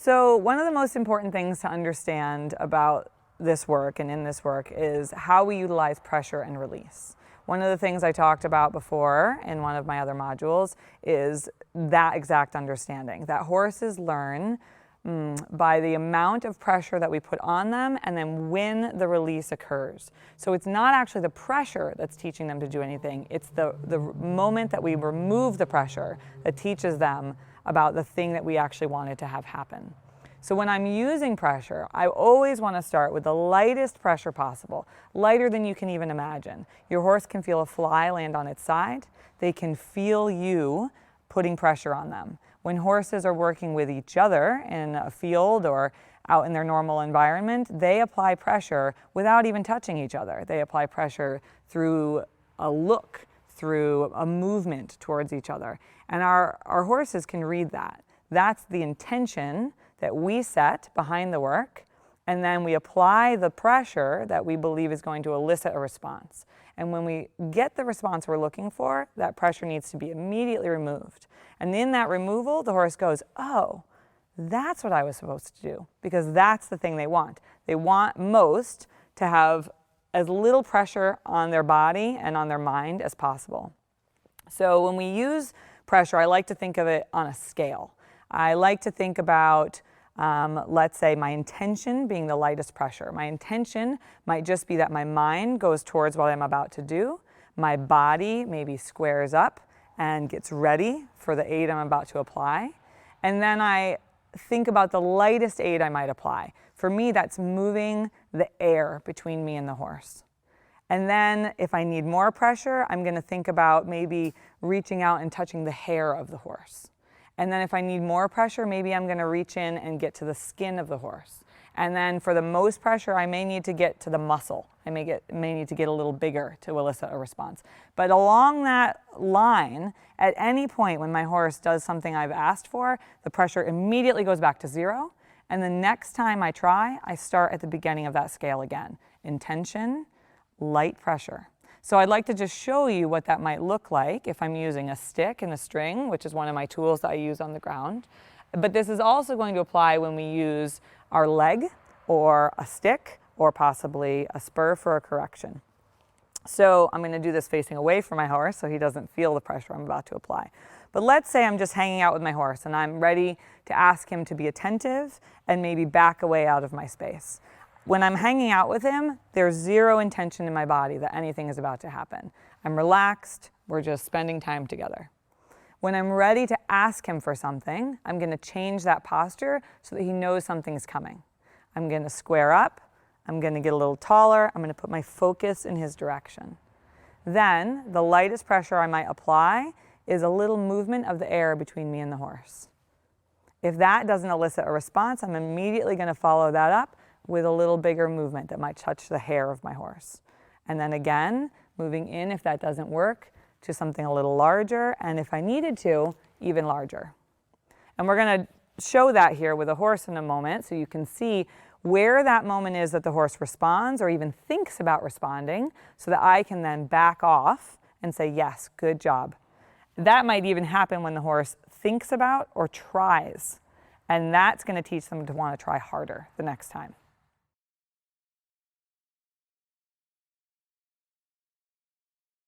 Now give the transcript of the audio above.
So one of the most important things to understand about this work and in this work is how we utilize pressure and release. One of the things I talked about before in one of my other modules is that exact understanding, that horses learn by the amount of pressure that we put on them and then when the release occurs. So it's not actually the pressure that's teaching them to do anything, it's the moment that we remove the pressure that teaches them about the thing that we actually wanted to have happen. So when I'm using pressure, I always want to start with the lightest pressure possible, lighter than you can even imagine. Your horse can feel a fly land on its side. They can feel you putting pressure on them. When horses are working with each other in a field or out in their normal environment, they apply pressure without even touching each other. They apply pressure through a look, through a movement towards each other. And our horses can read that. That's the intention that we set behind the work, and then we apply the pressure that we believe is going to elicit a response. And when we get the response we're looking for, that pressure needs to be immediately removed. And in that removal, the horse goes, oh, that's what I was supposed to do, because that's the thing they want. They want most to have as little pressure on their body and on their mind as possible. So when we use pressure, I like to think of it on a scale. I like to think about, let's say, my intention being the lightest pressure. My intention might just be that my mind goes towards what I'm about to do. My body maybe squares up and gets ready for the aid I'm about to apply. And then I think about the lightest aid I might apply. For me, that's moving the air between me and the horse. And then if I need more pressure, I'm going to think about maybe reaching out and touching the hair of the horse. And then if I need more pressure, maybe I'm going to reach in and get to the skin of the horse. And then for the most pressure, I may need to get to the muscle. I may need to get a little bigger to elicit a response. But along that line, at any point when my horse does something I've asked for, the pressure immediately goes back to zero. And the next time I try, I start at the beginning of that scale again. Intention, light pressure. So I'd like to just show you what that might look like if I'm using a stick and a string, which is one of my tools that I use on the ground. But this is also going to apply when we use our leg or a stick or possibly a spur for a correction. So I'm going to do this facing away from my horse so he doesn't feel the pressure I'm about to apply. But let's say I'm just hanging out with my horse and I'm ready to ask him to be attentive and maybe back away out of my space. When I'm hanging out with him, there's zero intention in my body that anything is about to happen. I'm relaxed, we're just spending time together. When I'm ready to ask him for something, I'm going to change that posture so that he knows something's coming. I'm going to square up, I'm going to get a little taller, I'm going to put my focus in his direction. Then, the lightest pressure I might apply is a little movement of the air between me and the horse. If that doesn't elicit a response, I'm immediately going to follow that up with a little bigger movement that might touch the hair of my horse. And then again, moving in if that doesn't work, to something a little larger, and if I needed to, even larger. And we're going to show that here with a horse in a moment so you can see where that moment is that the horse responds or even thinks about responding so that I can then back off and say, yes, good job. That might even happen when the horse thinks about or tries, and that's going to teach them to want to try harder the next time.